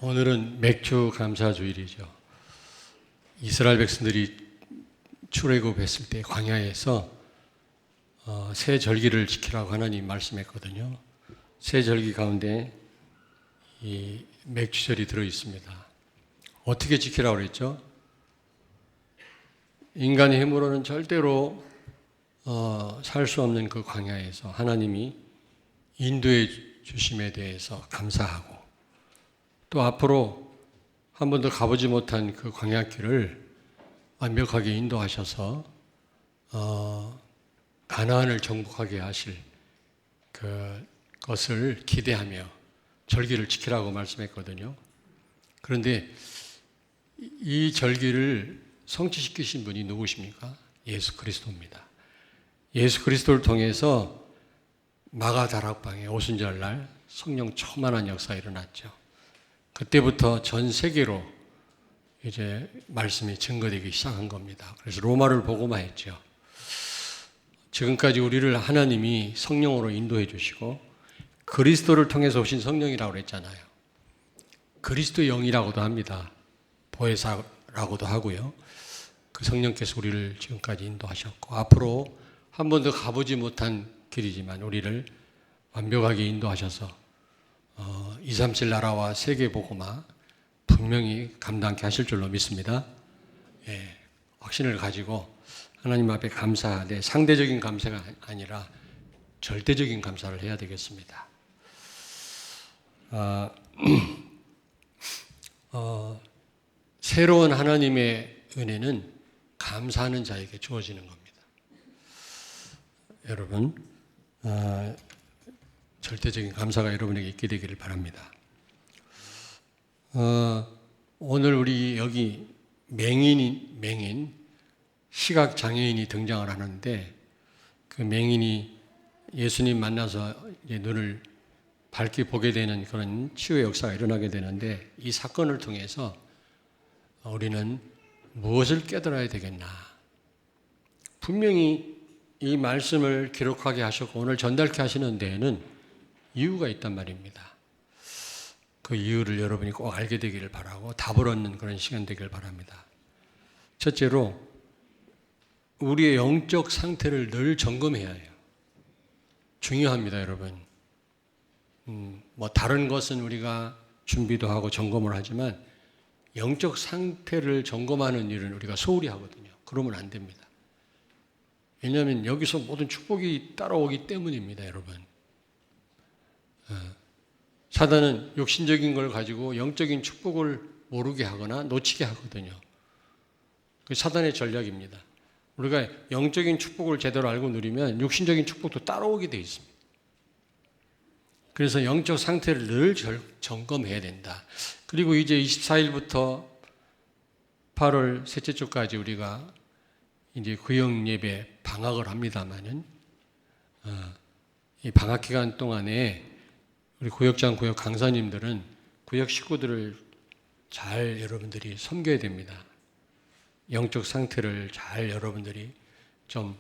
오늘은 맥주 감사 주일이죠. 이스라엘 백성들이 출애굽했을 때 광야에서 새 절기를 지키라고 하나님 말씀했거든요. 새 절기 가운데 이 맥주절이 들어 있습니다. 어떻게 지키라고 그랬죠? 인간의 힘으로는 절대로 살 수 없는 그 광야에서 하나님이 인도해 주심에 대해서 감사하고, 또 앞으로 한 번도 가보지 못한 그 광야길을 완벽하게 인도하셔서 가나안을 정복하게 하실 그것을 기대하며 절기를 지키라고 말씀했거든요. 그런데 이 절기를 성취시키신 분이 누구십니까? 예수 그리스도입니다. 예수 그리스도를 통해서 마가다락방의 오순절날 성령 충만한 역사가 일어났죠. 그때부터 전 세계로 이제 말씀이 증거되기 시작한 겁니다. 그래서 로마를 보고만 했죠. 지금까지 우리를 하나님이 성령으로 인도해 주시고 그리스도를 통해서 오신 성령이라고 그랬잖아요. 그리스도 영이라고도 합니다. 보혜사라고도 하고요. 그 성령께서 우리를 지금까지 인도하셨고, 앞으로 한 번도 가보지 못한 길이지만 우리를 완벽하게 인도하셔서 237 나라와 세계 복음화 분명히 감당케 하실 줄로 믿습니다. 예, 확신을 가지고 하나님 앞에 감사하되 상대적인 감사가 아니라 절대적인 감사를 해야 되겠습니다. 새로운 하나님의 은혜는 감사하는 자에게 주어지는 겁니다. 여러분, 절대적인 감사가 여러분에게 있게 되기를 바랍니다. 오늘 우리 여기 맹인 시각장애인이 등장을 하는데, 그 맹인이 예수님 만나서 이제 눈을 밝게 보게 되는 그런 치유의 역사가 일어나게 되는데, 이 사건을 통해서 우리는 무엇을 깨달아야 되겠나? 분명히 이 말씀을 기록하게 하셨고 오늘 전달케 하시는 데에는 이유가 있단 말입니다. 그 이유를 여러분이 꼭 알게 되기를 바라고 답을 얻는 그런 시간 되기를 바랍니다. 첫째로, 우리의 영적 상태를 늘 점검해야 해요. 중요합니다, 여러분. 다른 것은 우리가 준비도 하고 점검을 하지만 영적 상태를 점검하는 일은 우리가 소홀히 하거든요. 그러면 안 됩니다. 왜냐하면 여기서 모든 축복이 따라오기 때문입니다, 여러분. 사단은 육신적인 걸 가지고 영적인 축복을 모르게 하거나 놓치게 하거든요. 그게 사단의 전략입니다. 우리가 영적인 축복을 제대로 알고 누리면 육신적인 축복도 따라오게 돼 있습니다. 그래서 영적 상태를 늘 점검해야 된다. 그리고 이제 24일부터 8월 셋째 주까지 우리가 이제 구역 예배 방학을 합니다만은, 이 방학 기간 동안에 우리 구역장, 구역 강사님들은 구역 식구들을 잘 여러분들이 섬겨야 됩니다. 영적 상태를 잘 여러분들이 좀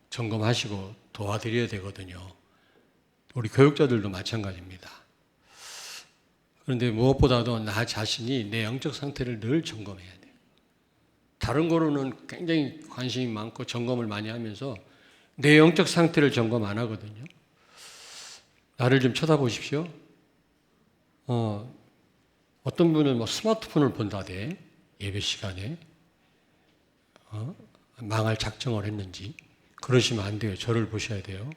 점검하시고 도와드려야 되거든요. 우리 교육자들도 마찬가지입니다. 그런데 무엇보다도 나 자신이 내 영적 상태를 늘 점검해야 돼요. 다른 거로는 굉장히 관심이 많고 점검을 많이 하면서 내 영적 상태를 점검 안 하거든요. 나를 좀 쳐다보십시오. 어떤 분은 스마트폰을 본다대, 예배 시간에. 망할 작정을 했는지. 그러시면 안 돼요. 저를 보셔야 돼요.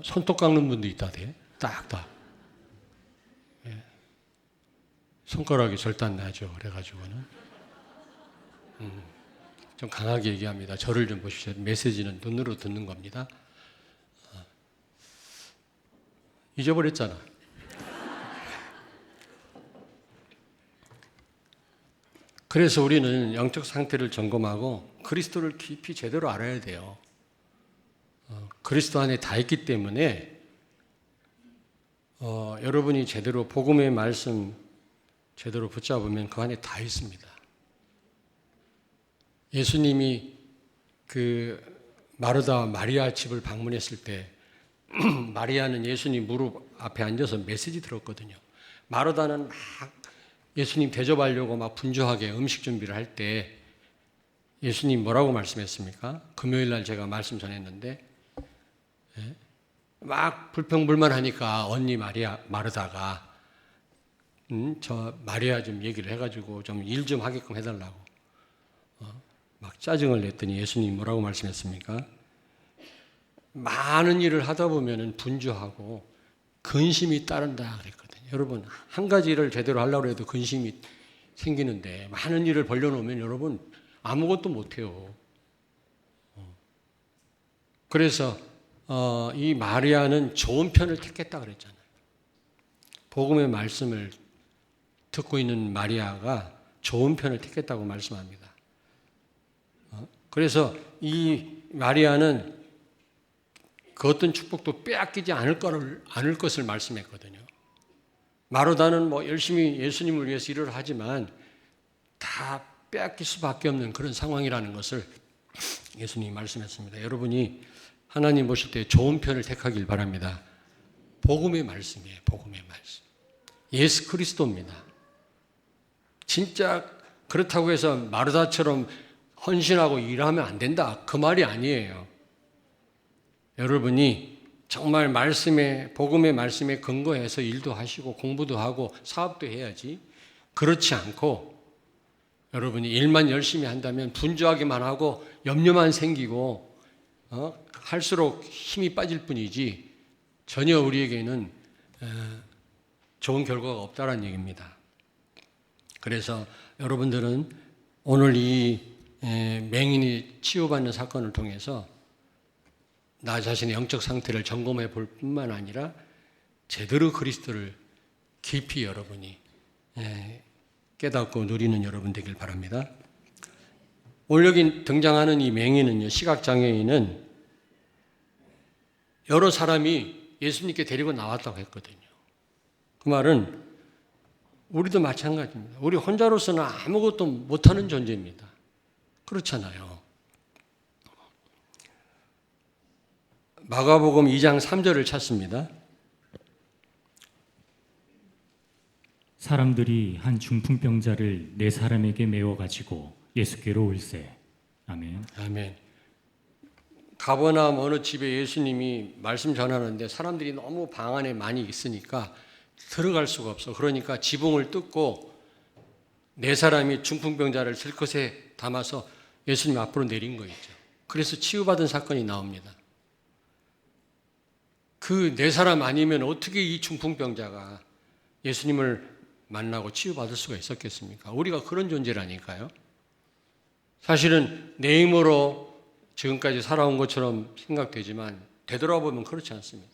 손톱 깎는 분도 있다대. 딱딱. 예. 손가락이 절단 나죠. 그래가지고는. 좀 강하게 얘기합니다. 저를 좀 보십시오. 메시지는 눈으로 듣는 겁니다. 잊어버렸잖아. 그래서 우리는 영적 상태를 점검하고 그리스도를 깊이 제대로 알아야 돼요. 그리스도 안에 다 있기 때문에 여러분이 제대로 복음의 말씀 제대로 붙잡으면 그 안에 다 있습니다. 예수님이 그 마르다와 마리아 집을 방문했을 때 마리아는 예수님 무릎 앞에 앉아서 메시지 들었거든요. 마르다는 막 예수님 대접하려고 막 분주하게 음식 준비를 할 때 예수님 뭐라고 말씀했습니까? 금요일 날 제가 말씀 전했는데 막 불평불만하니까 언니 마르다가 저 마리아 좀 얘기를 해가지고 좀 일 좀 하게끔 해달라고 막 짜증을 냈더니 예수님 뭐라고 말씀했습니까? 많은 일을 하다 보면은 분주하고 근심이 따른다 그랬거든요. 여러분 한 가지 일을 제대로 하려고 해도 근심이 생기는데 많은 일을 벌려놓으면 여러분 아무것도 못해요. 그래서 이 마리아는 좋은 편을 택했다 그랬잖아요. 복음의 말씀을 듣고 있는 마리아가 좋은 편을 택했다고 말씀합니다. 그래서 이 마리아는 그 어떤 축복도 빼앗기지 않을 것을 말씀했거든요. 마르다는 뭐 열심히 예수님을 위해서 일을 하지만 다 빼앗길 수밖에 없는 그런 상황이라는 것을 예수님이 말씀했습니다. 여러분이 하나님 보실 때 좋은 편을 택하길 바랍니다. 복음의 말씀이에요. 복음의 말씀. 예수 그리스도입니다. 진짜 그렇다고 해서 마르다처럼 헌신하고 일하면 안 된다. 그 말이 아니에요. 여러분이 정말 복음의 말씀에 근거해서 일도 하시고 공부도 하고 사업도 해야지. 그렇지 않고 여러분이 일만 열심히 한다면 분주하기만 하고 염려만 생기고 할수록 힘이 빠질 뿐이지 전혀 우리에게는 좋은 결과가 없다는 얘기입니다. 그래서 여러분들은 오늘 이 맹인이 치유받는 사건을 통해서 나 자신의 영적 상태를 점검해 볼 뿐만 아니라 제대로 그리스도를 깊이 여러분이 깨닫고 누리는 여러분 되길 바랍니다. 오늘 여기 등장하는 이 맹인은요, 시각장애인은 여러 사람이 예수님께 데리고 나왔다고 했거든요. 그 말은 우리도 마찬가지입니다. 우리 혼자로서는 아무것도 못하는 존재입니다. 그렇잖아요. 마가복음 2장 3절을 찾습니다. 사람들이 한 중풍병자를 네 사람에게 메워 가지고 예수께로 올세. 아멘. 아멘. 가버나움 어느 집에 예수님이 말씀 전하는데 사람들이 너무 방 안에 많이 있으니까 들어갈 수가 없어. 그러니까 지붕을 뜯고 네 사람이 중풍병자를 들것에 담아서 예수님 앞으로 내린 거 있죠. 그래서 치유받은 사건이 나옵니다. 그 네 사람 아니면 어떻게 이 중풍병자가 예수님을 만나고 치유받을 수가 있었겠습니까? 우리가 그런 존재라니까요. 사실은 내 힘으로 지금까지 살아온 것처럼 생각되지만 되돌아보면 그렇지 않습니다.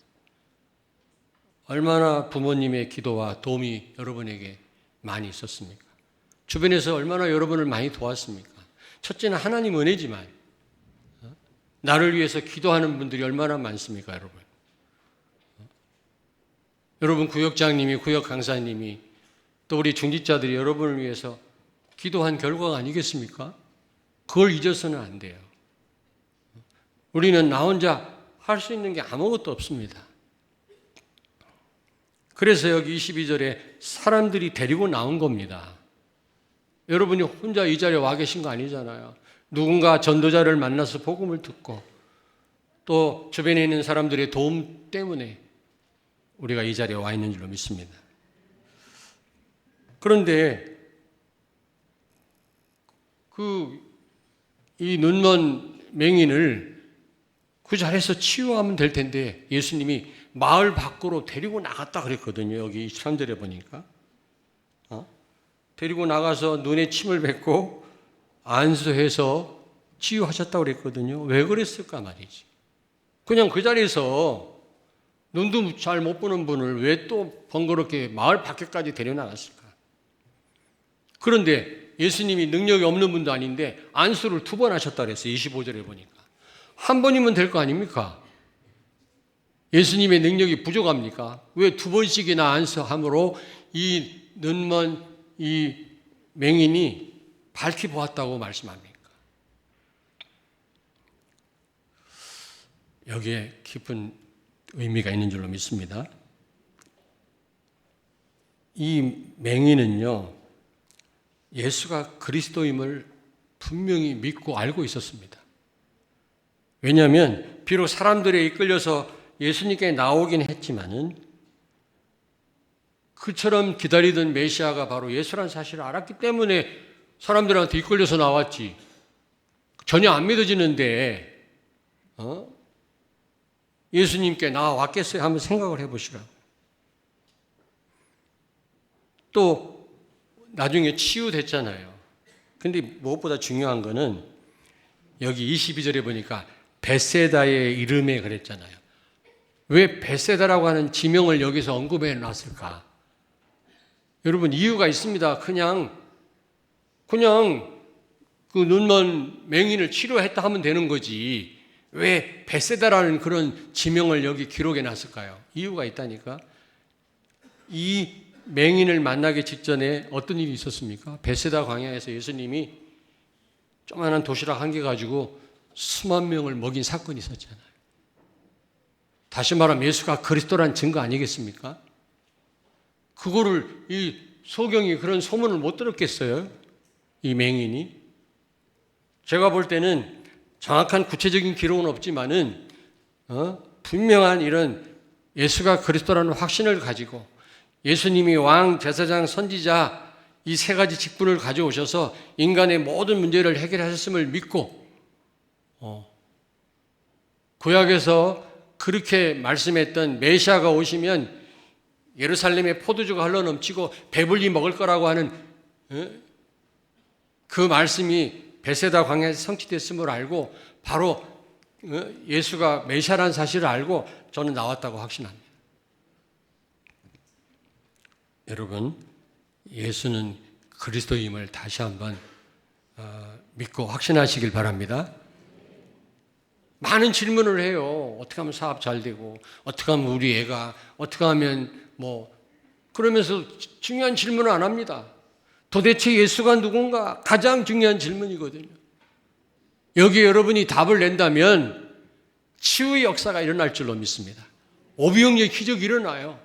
얼마나 부모님의 기도와 도움이 여러분에게 많이 있었습니까? 주변에서 얼마나 여러분을 많이 도왔습니까? 첫째는 하나님 은혜지만 나를 위해서 기도하는 분들이 얼마나 많습니까, 여러분? 여러분 구역장님이, 구역 강사님이 또 우리 중직자들이 여러분을 위해서 기도한 결과가 아니겠습니까? 그걸 잊어서는 안 돼요. 우리는 나 혼자 할 수 있는 게 아무것도 없습니다. 그래서 여기 22절에 사람들이 데리고 나온 겁니다. 여러분이 혼자 이 자리에 와 계신 거 아니잖아요. 누군가 전도자를 만나서 복음을 듣고 또 주변에 있는 사람들의 도움 때문에 우리가 이 자리에 와 있는 줄로 믿습니다. 그런데 이 눈먼 맹인을 그 자리에서 치유하면 될 텐데 예수님이 마을 밖으로 데리고 나갔다 그랬거든요. 여기 23절에 보니까. 데리고 나가서 눈에 침을 뱉고 안수해서 치유하셨다고 그랬거든요. 왜 그랬을까 말이지. 그냥 그 자리에서 눈도 잘 못 보는 분을 왜 또 번거롭게 마을 밖에까지 데려나갔을까? 그런데 예수님이 능력이 없는 분도 아닌데 안수를 2번 하셨다 그랬어요. 25절에 보니까. 한 번이면 될 거 아닙니까? 예수님의 능력이 부족합니까? 왜 2번씩이나 안수함으로 이 눈먼 이 맹인이 밝히 보았다고 말씀합니까? 여기에 깊은 의미가 있는 줄로 믿습니다. 이 맹인은요, 예수가 그리스도임을 분명히 믿고 알고 있었습니다. 왜냐하면 비록 사람들에 이끌려서 예수님께 나오긴 했지만은 그처럼 기다리던 메시아가 바로 예수라는 사실을 알았기 때문에 사람들한테 이끌려서 나왔지. 전혀 안 믿어지는데 예수님께 나왔겠어요? 한번 생각을 해보시라고. 또 나중에 치유됐잖아요. 근데 무엇보다 중요한 거는 여기 22절에 보니까 벳세다의 이름에 그랬잖아요. 왜 벳세다라고 하는 지명을 여기서 언급해 놨을까? 여러분 이유가 있습니다. 그냥 그 눈먼 맹인을 치료했다 하면 되는 거지. 왜 벳세다라는 그런 지명을 여기 기록해 놨을까요? 이유가 있다니까. 이 맹인을 만나기 직전에 어떤 일이 있었습니까? 벳세다 광야에서 예수님이 조그마한 도시락 한 개 가지고 수만 명을 먹인 사건이 있었잖아요. 다시 말하면 예수가 그리스도란 증거 아니겠습니까? 그거를 이 소경이 그런 소문을 못 들었겠어요? 이 맹인이. 제가 볼 때는 정확한 구체적인 기록은 없지만은 분명한 이런 예수가 그리스도라는 확신을 가지고 예수님이 왕, 제사장, 선지자 이 세 가지 직분을 가져오셔서 인간의 모든 문제를 해결하셨음을 믿고 구약에서 그렇게 말씀했던 메시아가 오시면 예루살렘에 포도주가 흘러넘치고 배불리 먹을 거라고 하는 그 말씀이 벳세다 광야에서 성취됐음을 알고 바로 예수가 메시아라는 사실을 알고 저는 나왔다고 확신합니다. 여러분, 예수는 그리스도임을 다시 한번 믿고 확신하시길 바랍니다. 많은 질문을 해요. 어떻게 하면 사업 잘 되고, 어떻게 하면 우리 애가, 어떻게 하면 그러면서 중요한 질문을 안 합니다. 도대체 예수가 누군가? 가장 중요한 질문이거든요. 여기 여러분이 답을 낸다면 치유의 역사가 일어날 줄로 믿습니다. 오병이의 기적이 일어나요.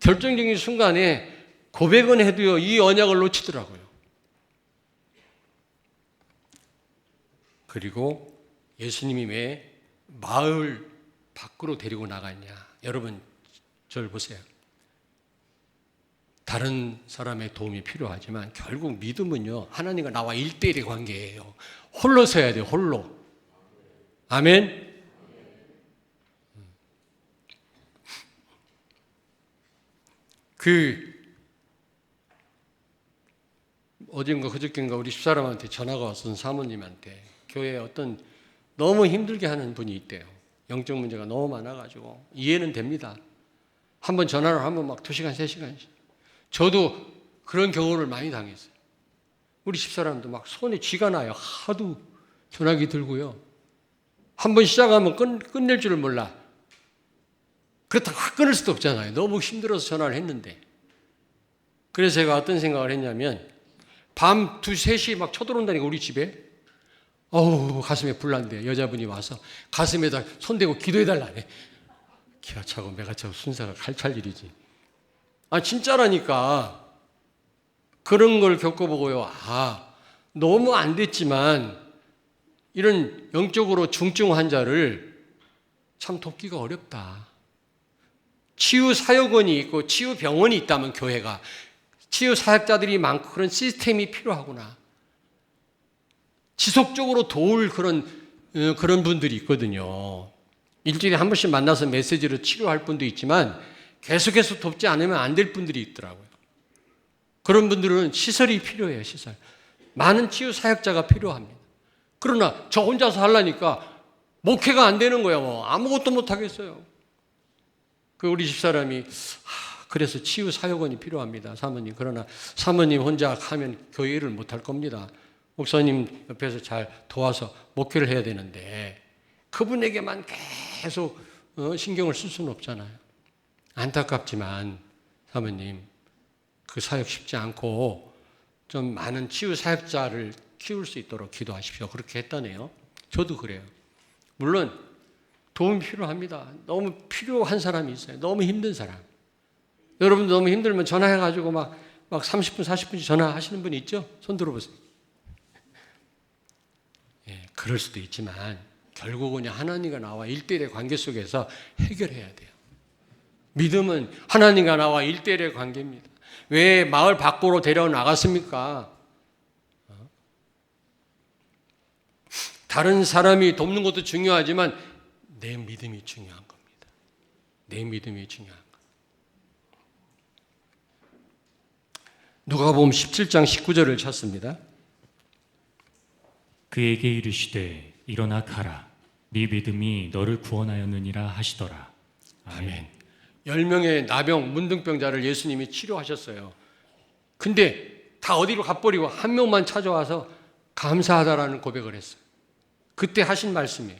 결정적인 순간에 고백은 해도요, 이 언약을 놓치더라고요. 그리고 예수님이 왜 마을 밖으로 데리고 나갔냐. 여러분, 저를 보세요. 다른 사람의 도움이 필요하지만 결국 믿음은요, 하나님과 나와 1대1의 관계예요. 홀로 서야 돼요, 홀로. 아멘? 어딘가 그저께인가 우리 집사람한테 전화가 왔던 사모님한테 교회에 어떤 너무 힘들게 하는 분이 있대요. 영적 문제가 너무 많아가지고 이해는 됩니다. 한번 전화를 하면 막 2시간, 3시간씩. 저도 그런 경우를 많이 당했어요. 우리 집사람도 막 손에 쥐가 나요. 하도 전화기 들고요. 한번 시작하면 끝낼 줄을 몰라. 그렇다고 확 끊을 수도 없잖아요. 너무 힘들어서 전화를 했는데. 그래서 제가 어떤 생각을 했냐면 밤 2, 3시 막 쳐들어온다니까 우리 집에. 가슴에 불난데 여자분이 와서 가슴에다 손대고 기도해달라네. 기가 차고 매가 차고 순사가 칼찰 일이지. 진짜라니까. 그런 걸 겪어보고요. 너무 안 됐지만 이런 영적으로 중증 환자를 참 돕기가 어렵다. 치유 사역원이 있고 치유 병원이 있다면 교회가 치유 사역자들이 많고 그런 시스템이 필요하구나. 지속적으로 도울 그런 분들이 있거든요. 일주일에 한 번씩 만나서 메시지로 치료할 분도 있지만 계속해서 돕지 않으면 안 될 분들이 있더라고요. 그런 분들은 시설이 필요해요, 시설. 많은 치유 사역자가 필요합니다. 그러나 저 혼자서 하려니까 목회가 안 되는 거예요. 아무것도 못 하겠어요. 우리 집사람이 그래서 치유 사역원이 필요합니다, 사모님. 그러나 사모님 혼자 하면 교회를 못 할 겁니다. 목사님 옆에서 잘 도와서 목회를 해야 되는데 그분에게만 계속 신경을 쓸 수는 없잖아요. 안타깝지만 사모님 그 사역 쉽지 않고 좀 많은 치유 사역자를 키울 수 있도록 기도하십시오. 그렇게 했다네요. 저도 그래요. 물론 도움이 필요합니다. 너무 필요한 사람이 있어요. 너무 힘든 사람. 여러분도 너무 힘들면 전화해가지고 막 30분, 40분씩 전화하시는 분 있죠? 손 들어보세요. 예, 그럴 수도 있지만 결국은 하나님과 나와 1대1의 관계 속에서 해결해야 돼요. 믿음은 하나님과 나와 1대1의 관계입니다. 왜 마을 밖으로 데려나갔습니까? 다른 사람이 돕는 것도 중요하지만 내 믿음이 중요한 겁니다. 내 믿음이 중요한 것. 누가복음 17장 19절을 찾습니다. 그에게 이르시되 일어나 가라. 네 믿음이 너를 구원하였느니라 하시더라. 아멘. 10명의 나병, 문둥병자를 예수님이 치료하셨어요. 근데 다 어디로 가버리고 한 명만 찾아와서 감사하다라는 고백을 했어요. 그때 하신 말씀이에요.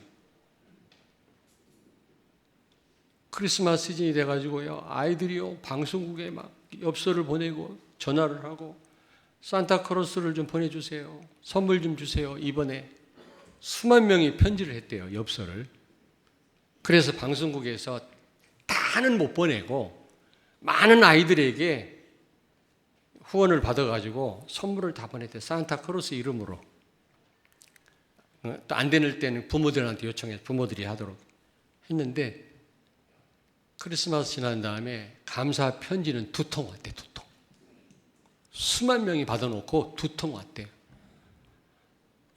크리스마스 시즌이 돼가지고요, 아이들이요, 방송국에 막 엽서를 보내고 전화를 하고 산타크로스를 좀 보내주세요. 선물 좀 주세요. 이번에 수만 명이 편지를 했대요. 엽서를. 그래서 방송국에서 다는 못 보내고 많은 아이들에게 후원을 받아가지고 선물을 다 보냈대요. 산타크로스 이름으로. 또 안 되는 때는 부모들한테 요청해서 부모들이 하도록 했는데 크리스마스 지난 다음에 감사 편지는 2통 왔대. 2통. 수만 명이 받아놓고 2통 왔대요.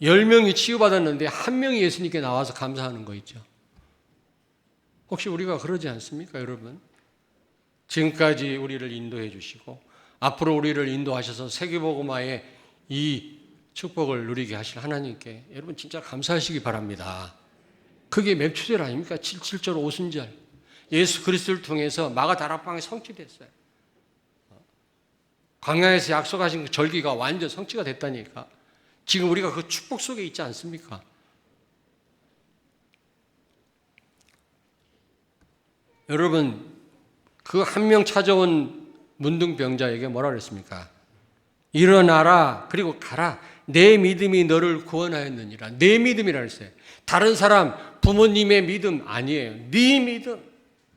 10명이 치유받았는데 1명이 예수님께 나와서 감사하는 거 있죠. 혹시 우리가 그러지 않습니까, 여러분? 지금까지 우리를 인도해 주시고 앞으로 우리를 인도하셔서 세계복음화의 이 축복을 누리게 하실 하나님께 여러분 진짜 감사하시기 바랍니다. 그게 맵추절 아닙니까? 7절 오순절. 예수 그리스도를 통해서 마가다락방이 성취됐어요. 광야에서 약속하신 그 절기가 완전 성취가 됐다니까. 지금 우리가 그 축복 속에 있지 않습니까? 여러분, 그 한 명 찾아온 문둥병자에게 뭐라 그랬습니까? 일어나라, 그리고 가라. 내 믿음이 너를 구원하였느니라. 내 믿음이라 했어요. 다른 사람, 부모님의 믿음 아니에요. 네 믿음.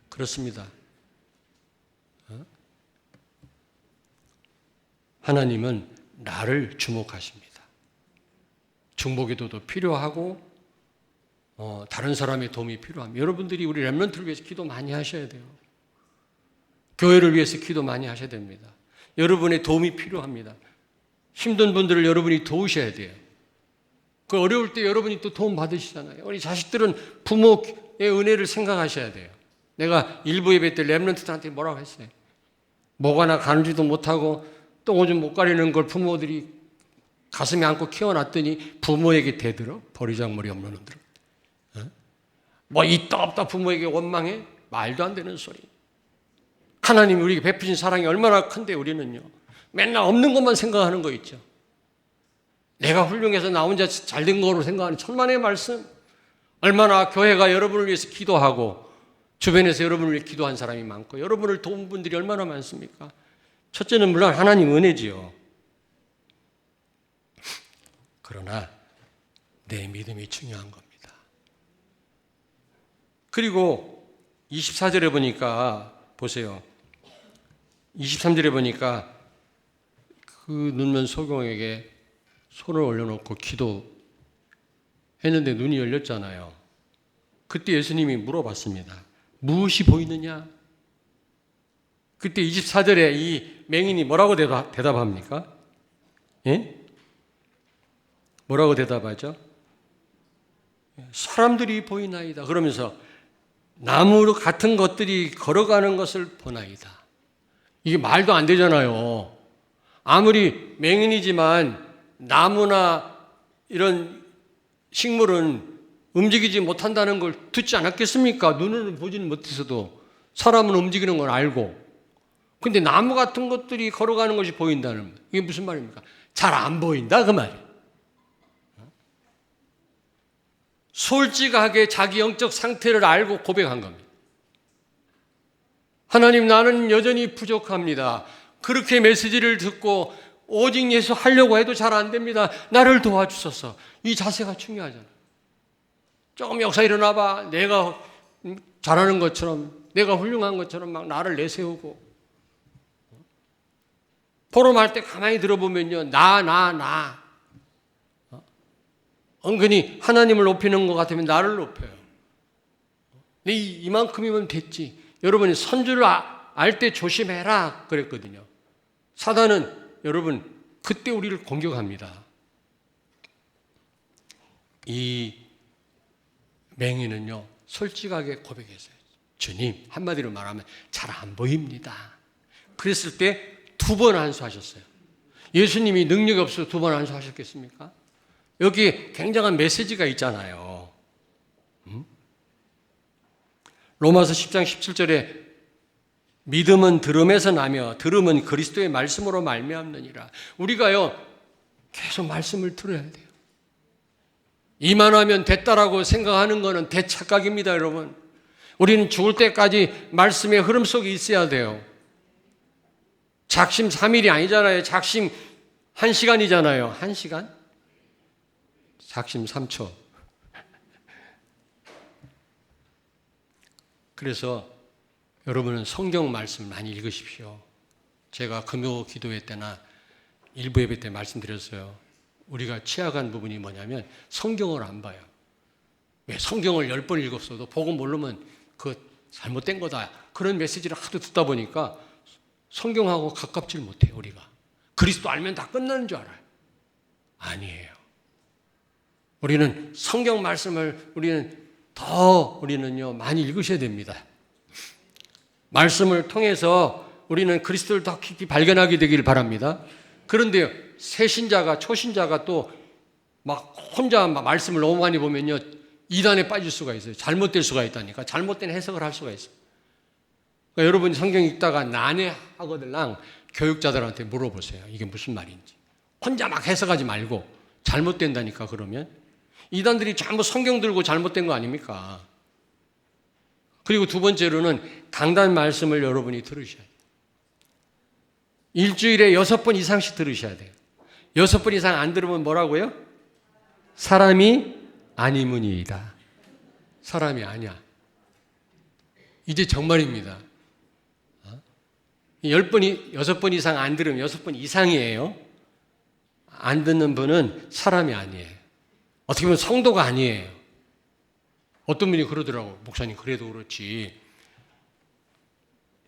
그렇습니다. 하나님은 나를 주목하십니다. 중보기도도 필요하고 다른 사람의 도움이 필요합니다. 여러분들이 우리 렘넌트를 위해서 기도 많이 하셔야 돼요. 교회를 위해서 기도 많이 하셔야 됩니다. 여러분의 도움이 필요합니다. 힘든 분들을 여러분이 도우셔야 돼요. 그 어려울 때 여러분이 또 도움 받으시잖아요. 우리 자식들은 부모의 은혜를 생각하셔야 돼요. 내가 일부 예배 때 렘넌트들한테 뭐라고 했어요? 목 하나 가누지도 못하고 똥 오줌 못 가리는 걸 부모들이 가슴에 안고 키워놨더니 부모에게 대들어? 버리장머리 없는 놈들. 뭐 있다 없다 부모에게 원망해? 말도 안 되는 소리. 하나님이 우리에게 베푸신 사랑이 얼마나 큰데 우리는요. 맨날 없는 것만 생각하는 거 있죠. 내가 훌륭해서 나 혼자 잘된 거로 생각하는 천만의 말씀. 얼마나 교회가 여러분을 위해서 기도하고 주변에서 여러분을 위해 기도한 사람이 많고 여러분을 도운 분들이 얼마나 많습니까? 첫째는 물론 하나님 은혜지요. 그러나 내 믿음이 중요한 겁니다. 그리고 24절에 보니까 보세요. 23절에 보니까 그 눈먼 소경에게 손을 올려놓고 기도했는데 눈이 열렸잖아요. 그때 예수님이 물어봤습니다. 무엇이 보이느냐? 그때 24절에 이 맹인이 뭐라고 대답합니까? 예? 뭐라고 대답하죠? 사람들이 보이나이다. 그러면서 나무 같은 것들이 걸어가는 것을 보나이다. 이게 말도 안 되잖아요. 아무리 맹인이지만 나무나 이런 식물은 움직이지 못한다는 걸 듣지 않았겠습니까? 눈으로 보지는 못해서도 사람은 움직이는 걸 알고. 근데 나무 같은 것들이 걸어가는 것이 보인다는 것. 이게 무슨 말입니까? 잘 안 보인다 그 말이에요. 솔직하게 자기 영적 상태를 알고 고백한 겁니다. 하나님, 나는 여전히 부족합니다. 그렇게 메시지를 듣고 오직 예수 하려고 해도 잘 안 됩니다. 나를 도와주소서. 이 자세가 중요하잖아요. 조금 역사 일어나봐. 내가 잘하는 것처럼, 내가 훌륭한 것처럼 막 나를 내세우고 포럼할 때 가만히 들어보면요. 나. 은근히 하나님을 높이는 것 같으면 나를 높여요. 이만큼이면 됐지. 여러분이 선주를 알 때 조심해라 그랬거든요. 사단은 여러분 그때 우리를 공격합니다. 이 맹인은요 솔직하게 고백했어요. 주님, 한마디로 말하면 잘 안 보입니다. 그랬을 때 2번 안수하셨어요. 예수님이 능력이 없어서 2번 안수하셨겠습니까? 여기 굉장한 메시지가 있잖아요. 로마서 10장 17절에 믿음은 들음에서 나며 들음은 그리스도의 말씀으로 말미암느니라. 우리가요 계속 말씀을 들어야 돼요. 이만하면 됐다라고 생각하는 것은 대착각입니다, 여러분. 우리는 죽을 때까지 말씀의 흐름 속에 있어야 돼요. 작심 3일이 아니잖아요. 작심 1시간이잖아요. 1시간? 작심 3초. 그래서 여러분은 성경 말씀 많이 읽으십시오. 제가 금요 기도회 때나 일부 예배 때 말씀드렸어요. 우리가 취약한 부분이 뭐냐면 성경을 안 봐요. 왜? 성경을 10번 읽었어도 복음 모르면 그 잘못된 거다. 그런 메시지를 하도 듣다 보니까 성경하고 가깝질 못해요, 우리가. 그리스도 알면 다 끝나는 줄 알아요. 아니에요. 우리는 성경 말씀을 우리는요 많이 읽으셔야 됩니다. 말씀을 통해서 우리는 그리스도를 더 깊이 발견하게 되기를 바랍니다. 그런데요, 새신자가 초신자가 또 막 혼자 말씀을 너무 많이 보면요 이단에 빠질 수가 있어요. 잘못될 수가 있다니까. 잘못된 해석을 할 수가 있어요. 그러니까 여러분이 성경 읽다가 난해하거들랑 교육자들한테 물어보세요. 이게 무슨 말인지. 혼자 막 해석하지 말고 잘못된다니까. 그러면 이단들이 전부 성경 들고 잘못된 거 아닙니까? 그리고 2번째로는 강단 말씀을 여러분이 들으셔야 돼요. 일주일에 6번 이상씩 들으셔야 돼요. 6번 이상 안 들으면 뭐라고요? 사람이 아니문이다. 사람이 아니야. 이제 정말입니다. 6번 이상 안 들으면 6번 이상이에요. 안 듣는 분은 사람이 아니에요. 어떻게 보면 성도가 아니에요. 어떤 분이 그러더라고. 목사님 그래도 그렇지.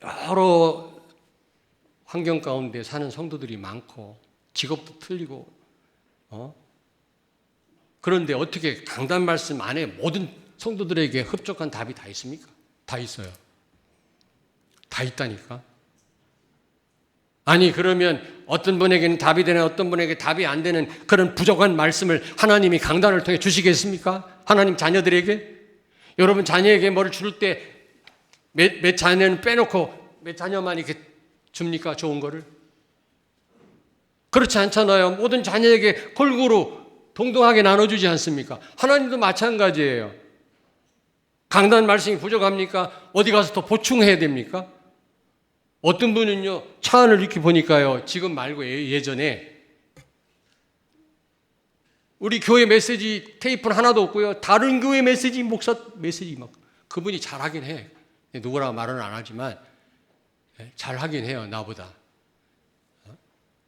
여러 환경 가운데 사는 성도들이 많고 직업도 틀리고 그런데 어떻게 강단 말씀 안에 모든 성도들에게 흡족한 답이 다 있습니까? 다 있어요. 다 있다니까. 아니 그러면 어떤 분에게는 답이 되는 어떤 분에게 답이 안 되는 그런 부족한 말씀을 하나님이 강단을 통해 주시겠습니까? 하나님 자녀들에게? 여러분 자녀에게 뭐를 줄 때 몇 자녀는 빼놓고 몇 자녀만 이렇게 줍니까? 좋은 거를? 그렇지 않잖아요. 모든 자녀에게 골고루 동등하게 나눠주지 않습니까? 하나님도 마찬가지예요. 강단 말씀이 부족합니까? 어디 가서 더 보충해야 됩니까? 어떤 분은요, 차 안을 이렇게 보니까요, 지금 말고 예전에 우리 교회 메시지 테이프는 하나도 없고요, 다른 교회 메시지, 목사 메시지 막, 그분이 잘하긴 해. 누구라고 말은 안 하지만, 잘하긴 해요, 나보다.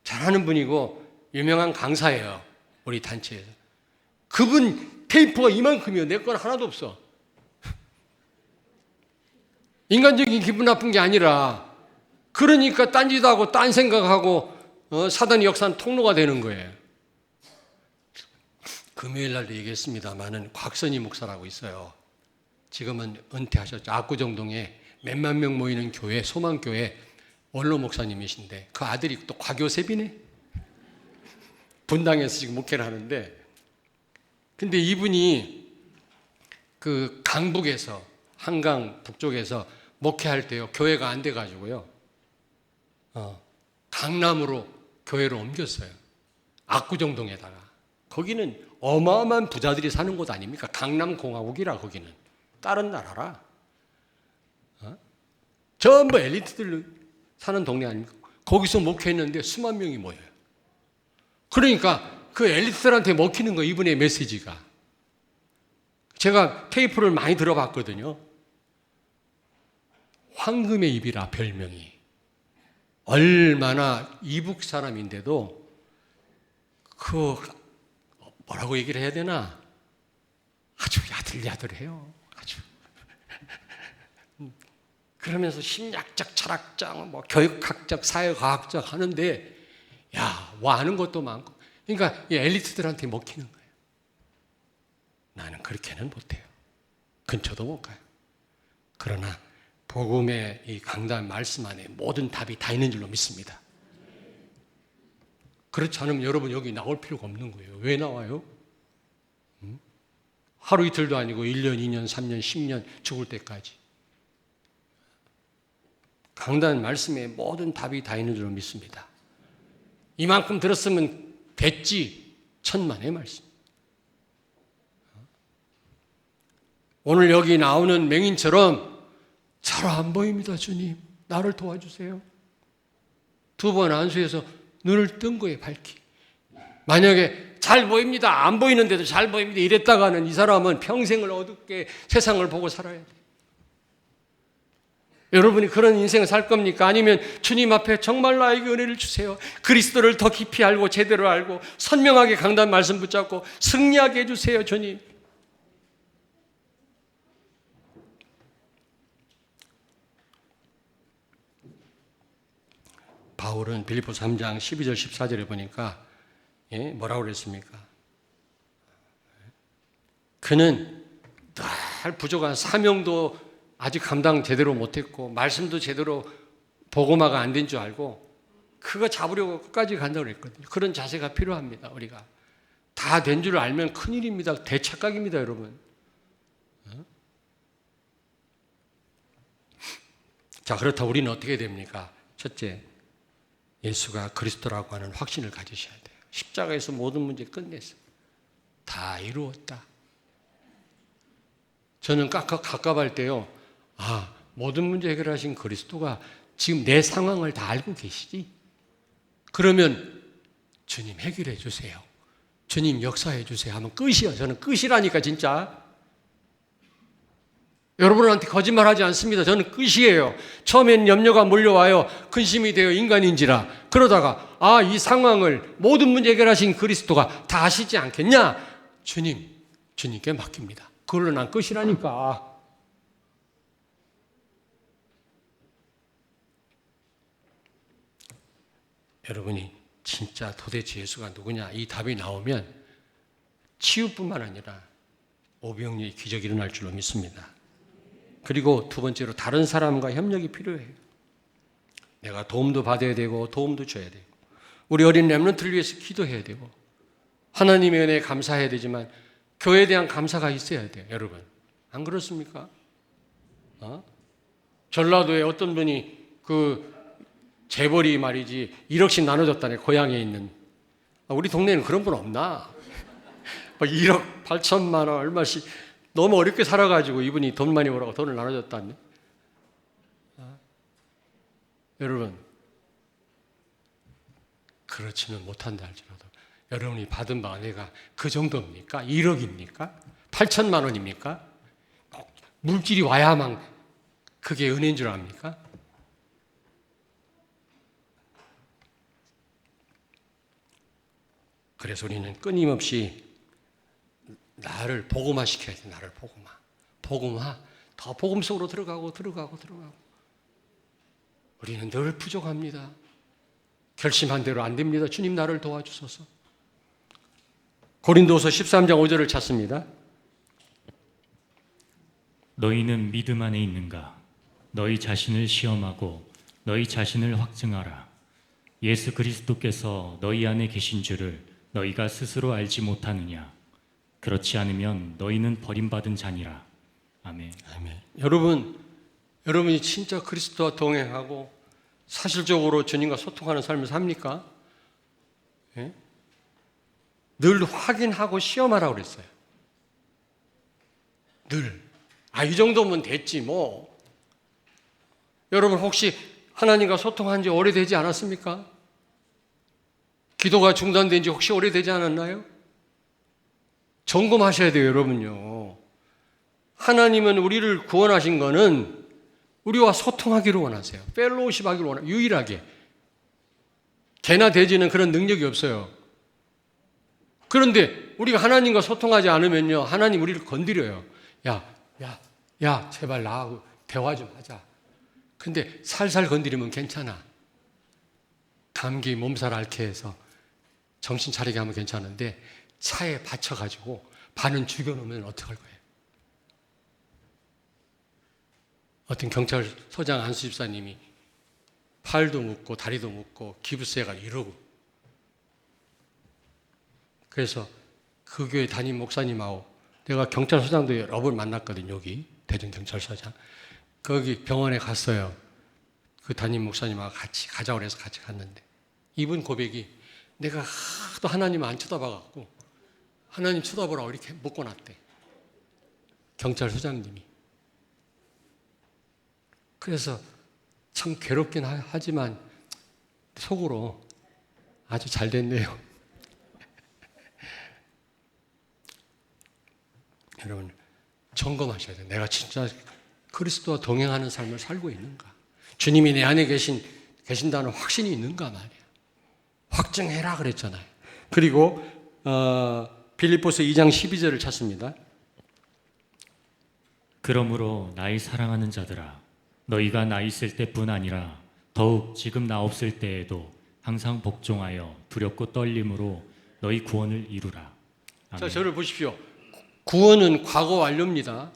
잘하는 분이고, 유명한 강사예요, 우리 단체에서. 그분 테이프가 이만큼이요, 내 건 하나도 없어. 인간적인 기분 나쁜 게 아니라, 그러니까 딴짓 하고 딴 생각하고 사단의 역사는 통로가 되는 거예요. 금요일 날도 얘기했습니다마는 곽선희 목사라고 있어요. 지금은 은퇴하셨죠. 압구정동에 몇만 명 모이는 교회, 소망교회 원로 목사님이신데 그 아들이 또 과교세비네. 분당에서 지금 목회를 하는데, 근데 이분이 그 강북에서 한강 북쪽에서 목회할 때요, 교회가 안 돼가지고요, 강남으로 교회를 옮겼어요. 압구정동에다가. 거기는 어마어마한 부자들이 사는 곳 아닙니까? 강남공화국이라 거기는. 다른 나라라. 전부 엘리트들 사는 동네 아닙니까? 거기서 목회했는데 수만 명이 모여요. 그러니까 그 엘리트들한테 먹히는 거, 이분의 메시지가. 제가 테이프를 많이 들어봤거든요. 황금의 입이라 별명이. 얼마나 이북 사람인데도 그 뭐라고 얘기를 해야 되나? 아주 야들야들해요. 아주. 그러면서 심리학적, 철학적, 뭐 교육학적, 사회과학적 하는데 야, 뭐 아는 것도 많고. 그러니까 이 엘리트들한테 먹히는 거예요. 나는 그렇게는 못해요. 근처도 못 가요. 그러나 복음의 이 강단 말씀 안에 모든 답이 다 있는 줄로 믿습니다. 그렇지 않으면 여러분 여기 나올 필요가 없는 거예요. 왜 나와요? 하루 이틀도 아니고 1년, 2년, 3년, 10년 죽을 때까지. 강단 말씀에 모든 답이 다 있는 줄로 믿습니다. 이만큼 들었으면 됐지. 천만의 말씀. 오늘 여기 나오는 맹인처럼 잘 안 보입니다, 주님. 나를 도와주세요. 2번 안수해서 눈을 뜬 거예요, 밝히. 만약에 잘 보입니다, 안 보이는데도 잘 보입니다 이랬다가는 이 사람은 평생을 어둡게 세상을 보고 살아야 돼요. 여러분이 그런 인생을 살 겁니까? 아니면 주님 앞에 정말 나에게 은혜를 주세요. 그리스도를 더 깊이 알고 제대로 알고 선명하게 강단 말씀 붙잡고 승리하게 해주세요, 주님. 바울은 빌립보 3장 12절 14절에 보니까 뭐라고 그랬습니까? 그는 늘 부족한 사명도 아직 감당 제대로 못했고 말씀도 제대로 복음화가 안 된 줄 알고 그거 잡으려고 끝까지 간다고 그랬거든요. 그런 자세가 필요합니다. 우리가 다 된 줄 알면 큰일입니다. 대착각입니다, 여러분. 자, 그렇다고 우리는 어떻게 됩니까? 첫째, 예수가 그리스도라고 하는 확신을 가지셔야 돼요. 십자가에서 모든 문제 끝냈어요. 다 이루었다. 저는 갑갑할 때요. 아, 모든 문제 해결하신 그리스도가 지금 내 상황을 다 알고 계시지? 그러면 주님 해결해 주세요. 주님 역사해 주세요 하면 끝이에요. 저는 끝이라니까 진짜. 여러분한테 거짓말하지 않습니다. 저는 끝이에요. 처음엔 염려가 몰려와요. 근심이 되어 인간인지라. 그러다가 이 상황을 모든 문제 해결하신 그리스도가 다 아시지 않겠냐? 주님께 맡깁니다. 그걸로 난 끝이라니까. 여러분이 진짜 도대체 예수가 누구냐 이 답이 나오면 치유뿐만 아니라 오병이의 기적이 일어날 줄로 믿습니다. 그리고 두 번째로 다른 사람과 협력이 필요해요. 내가 도움도 받아야 되고 도움도 줘야 되고 우리 어린 렘넌트를 위해서 기도해야 되고 하나님의 은혜에 감사해야 되지만 교회에 대한 감사가 있어야 돼요. 여러분 안 그렇습니까? 전라도에 어떤 분이 그 재벌이 말이지 1억씩 나눠줬다네. 고향에 있는. 우리 동네에는 그런 분 없나? 1억 8천만 원 얼마씩 너무 어렵게 살아가지고 이분이 돈 많이 벌라고 돈을 나눠줬다네. 여러분 그렇지는 못한다 할지라도 여러분이 받은 은혜가 그 정도입니까? 1억입니까? 8천만 원입니까? 물질이 와야만 그게 은혜인 줄 압니까? 그래서 우리는 끊임없이 나를 복음화 시켜야 돼. 나를 복음화. 더 복음 속으로 들어가고 우리는 늘 부족합니다. 결심한 대로 안 됩니다. 주님 나를 도와주소서. 고린도서 13장 5절을 찾습니다. 너희는 믿음 안에 있는가? 너희 자신을 시험하고 너희 자신을 확증하라. 예수 그리스도께서 너희 안에 계신 줄을 너희가 스스로 알지 못하느냐? 그렇지 않으면 너희는 버림받은 자니라. 아멘. 아멘. 여러분이 진짜 그리스도와 동행하고 사실적으로 주님과 소통하는 삶을 삽니까? 예? 늘 확인하고 시험하라고 그랬어요. 늘. 이 정도면 됐지 뭐. 여러분 혹시 하나님과 소통한 지 오래되지 않았습니까? 기도가 중단된 지 혹시 오래되지 않았나요? 점검하셔야 돼요, 여러분요. 하나님은 우리를 구원하신 거는 우리와 소통하기를 원하세요. 펠로우십 하기를 원하세요. 유일하게. 개나 돼지는 그런 능력이 없어요. 그런데 우리가 하나님과 소통하지 않으면요, 하나님 우리를 건드려요. 야, 제발 나하고 대화 좀 하자. 근데 살살 건드리면 괜찮아. 감기 몸살 앓게 해서 정신 차리게 하면 괜찮은데 차에 받쳐가지고 반은 죽여놓으면 어떡할 거예요? 어떤 경찰서장 안수 집사님이 팔도 묶고 다리도 묶고 기부세가 이러고, 그래서 그 교회 담임 목사님하고 내가 경찰서장도 여러 번 만났거든요. 여기 대전경찰서장 거기 병원에 갔어요. 그 담임 목사님하고 같이 가자고 해서 같이 갔는데 이분 고백이, 내가 하도 하나님 안 쳐다봐갖고 하나님 쳐다보라고 이렇게 묶어놨대, 경찰서장님이. 그래서 참 괴롭긴 하지만 속으로 아주 잘 됐네요. 여러분, 점검하셔야 돼요. 내가 진짜 그리스도와 동행하는 삶을 살고 있는가? 주님이 내 안에 계신다는 확신이 있는가 말이야. 확증해라 그랬잖아요. 그리고 빌립보서 2장 12절을 찾습니다. 그러므로 나의 사랑하는 자들아, 너희가 나 있을 때뿐 아니라 더욱 지금 나 없을 때에도 항상 복종하여 두렵고 떨림으로 너희 구원을 이루라. 아멘. 자, 저를 보십시오. 구원은 과거 완료입니다.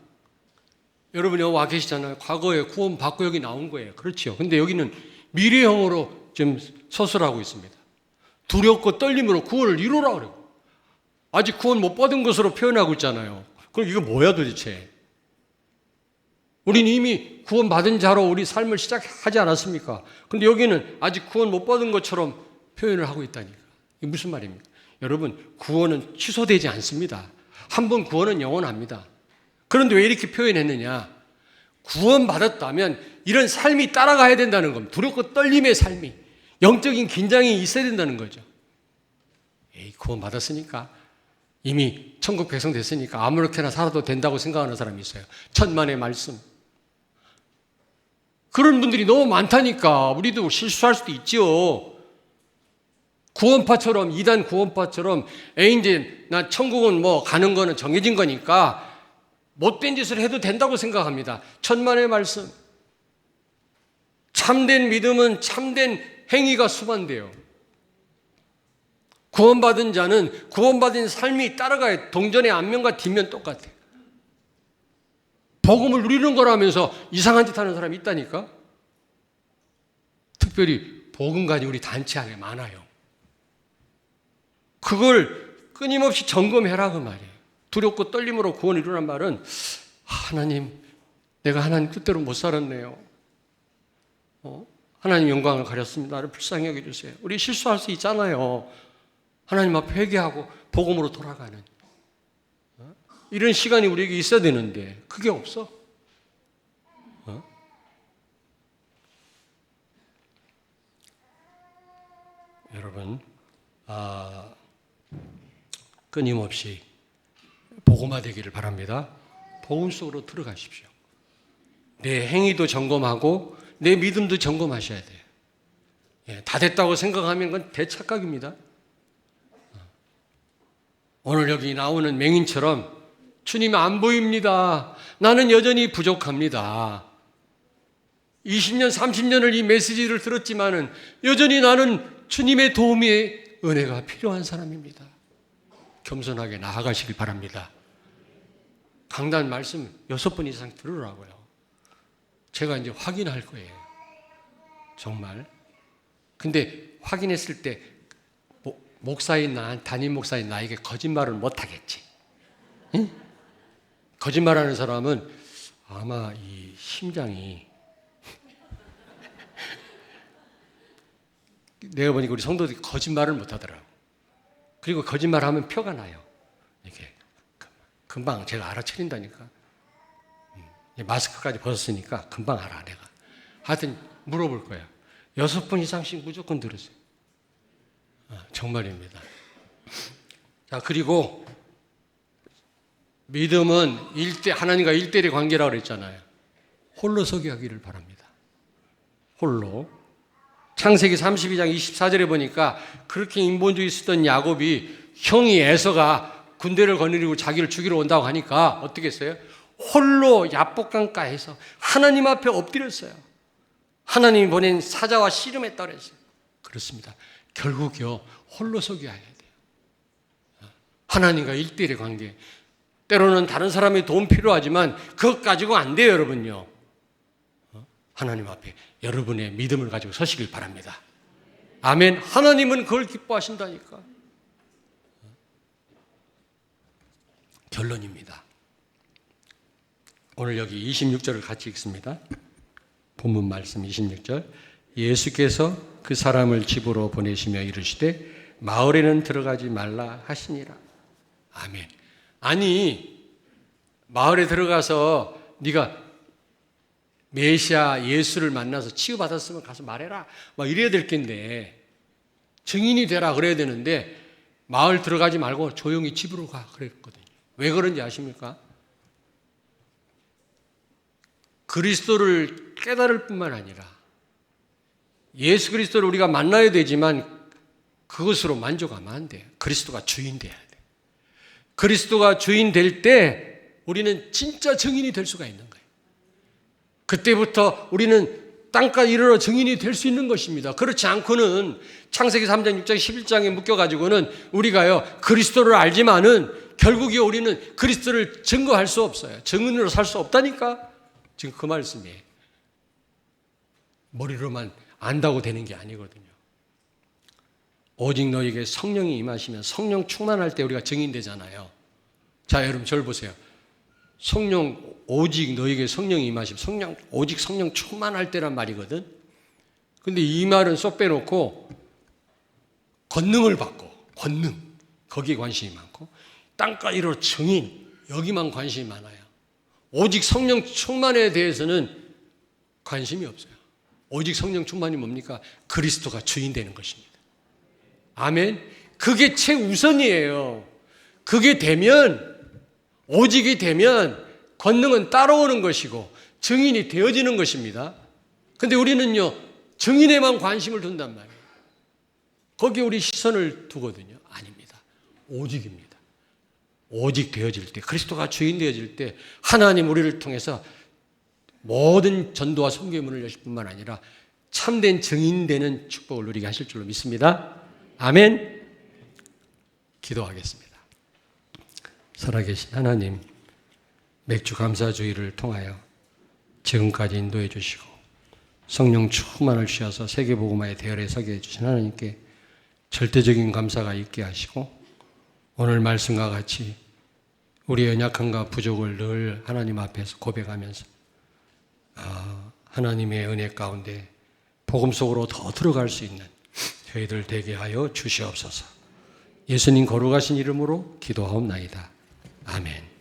여러분이 와 계시잖아요. 과거에 구원 받고 여기 나온 거예요. 그렇죠. 근데 여기는 미래형으로 지금 서술하고 있습니다. 두렵고 떨림으로 구원을 이루라 그래요. 아직 구원 못 받은 것으로 표현하고 있잖아요. 그럼 이거 뭐야 도대체? 우리는 이미 구원 받은 자로 우리 삶을 시작하지 않았습니까? 근데 여기는 아직 구원 못 받은 것처럼 표현을 하고 있다니까. 이게 무슨 말입니까? 여러분, 구원은 취소되지 않습니다. 한 번 구원은 영원합니다. 그런데 왜 이렇게 표현했느냐? 구원받았다면 이런 삶이 따라가야 된다는 겁니다. 두렵고 떨림의 삶이, 영적인 긴장이 있어야 된다는 거죠. 구원받았으니까, 이미 천국 백성 됐으니까 아무렇게나 살아도 된다고 생각하는 사람이 있어요. 천만의 말씀. 그런 분들이 너무 많다니까. 우리도 실수할 수도 있지요. 구원파처럼, 이단 구원파처럼 이제 나 천국은 뭐 가는 거는 정해진 거니까 못된 짓을 해도 된다고 생각합니다. 천만의 말씀. 참된 믿음은 참된 행위가 수반돼요. 구원받은 자는 구원받은 삶이 따라가야, 동전의 앞면과 뒷면 똑같아요. 복음을 누리는 거라면서 이상한 짓 하는 사람이 있다니까. 특별히 복음 가진 우리 단체 안에 많아요. 그걸 끊임없이 점검해라 그 말이에요. 두렵고 떨림으로 구원을 이루란 말은, 하나님, 내가 하나님 뜻대로 못 살았네요. 하나님 영광을 가렸습니다. 나를 불쌍히 여겨주세요. 우리 실수할 수 있잖아요. 하나님 앞에 회개하고 복음으로 돌아가는 이런 시간이 우리에게 있어야 되는데 그게 없어. 여러분, 끊임없이 복음화 되기를 바랍니다. 복음 속으로 들어가십시오. 내 행위도 점검하고 내 믿음도 점검하셔야 돼요. 다 됐다고 생각하면 그건 대착각입니다. 오늘 여기 나오는 맹인처럼 주님 안 보입니다. 나는 여전히 부족합니다. 20년, 30년을 이 메시지를 들었지만은 여전히 나는 주님의 도움의 은혜가 필요한 사람입니다. 겸손하게 나아가시길 바랍니다. 강단 말씀 6번 이상 들으라고요. 제가 이제 확인할 거예요. 정말. 근데 확인했을 때 목사인 담임 목사인 나에게 거짓말을 못 하겠지. 응? 거짓말하는 사람은 아마 이 심장이 내가 보니까 우리 성도들이 거짓말을 못 하더라고. 그리고 거짓말하면 표가 나요. 이렇게 금방 제가 알아차린다니까. 마스크까지 벗었으니까 금방 알아 내가. 하여튼 물어볼 거야. 6번 이상씩 무조건 들으세요. 정말입니다. 자, 그리고 믿음은 하나님과 1대1의 관계라고 그랬잖아요. 홀로 서기 하기를 바랍니다. 홀로. 창세기 32장 24절에 보니까 그렇게 인본주의 쓰던 야곱이 형이 에서가 군대를 거느리고 자기를 죽이러 온다고 하니까 어떻게 했어요? 홀로 야복강가에서 하나님 앞에 엎드렸어요. 하나님이 보낸 사자와 씨름했다고 그랬어요. 그렇습니다. 결국요 홀로 서기해야 돼요. 하나님과 1대1의 관계. 때로는 다른 사람의 도움 필요하지만 그것 가지고 안 돼요, 여러분요. 하나님 앞에 여러분의 믿음을 가지고 서시길 바랍니다. 아멘. 하나님은 그걸 기뻐하신다니까. 결론입니다. 오늘 여기 26절을 같이 읽습니다. 본문 말씀 26절. 예수께서 그 사람을 집으로 보내시며 이르시되 마을에는 들어가지 말라 하시니라. 아멘. 아니 마을에 들어가서 네가 메시아 예수를 만나서 치유받았으면 가서 말해라 막 이래야 될 텐데 증인이 되라 그래야 되는데 마을 들어가지 말고 조용히 집으로 가 그랬거든요. 왜 그런지 아십니까? 그리스도를 깨달을 뿐만 아니라 예수 그리스도를 우리가 만나야 되지만 그것으로 만족하면 안 돼요. 그리스도가 주인 돼야 돼. 그리스도가 주인 될 때 우리는 진짜 증인이 될 수가 있는 거예요. 그때부터 우리는 땅까지 이르러 증인이 될 수 있는 것입니다. 그렇지 않고는 창세기 3장, 6장, 11장에 묶여가지고는 우리가요 그리스도를 알지만은 결국에 우리는 그리스도를 증거할 수 없어요. 증인으로 살 수 없다니까. 지금 그 말씀이에요. 머리로만 안다고 되는 게 아니거든요. 오직 너에게 성령이 임하시면 성령 충만할 때 우리가 증인되잖아요. 자, 여러분 저를 보세요. 성령 오직 너에게 성령이 임하시면 오직 성령 충만할 때란 말이거든. 근데 이 말은 쏙 빼놓고 권능을 받고 권능 거기에 관심이 많고 땅까지로 증인 여기만 관심이 많아요. 오직 성령 충만에 대해서는 관심이 없어요. 오직 성령 충만이 뭡니까? 그리스도가 주인 되는 것입니다. 아멘. 그게 최우선이에요. 그게 되면 오직이 되면 권능은 따라오는 것이고 증인이 되어지는 것입니다. 근데 우리는요 증인에만 관심을 둔단 말이에요. 거기에 우리 시선을 두거든요. 아닙니다. 오직입니다. 오직 되어질 때 그리스도가 주인 되어질 때 하나님 우리를 통해서 모든 전도와 선교의 문을 여실 뿐만 아니라 참된 증인 되는 축복을 누리게 하실 줄로 믿습니다. 아멘. 기도하겠습니다. 살아계신 하나님, 맥주 감사주의를 통하여 지금까지 인도해 주시고 성령 충만을 주셔서 세계복음화의 대열에 서게 해주신 하나님께 절대적인 감사가 있게 하시고 오늘 말씀과 같이 우리의 연약함과 부족을 늘 하나님 앞에서 고백하면서 하나님의 은혜 가운데 복음 속으로 더 들어갈 수 있는 저희들 되게 하여 주시옵소서. 예수님 거룩하신 이름으로 기도하옵나이다. 아멘.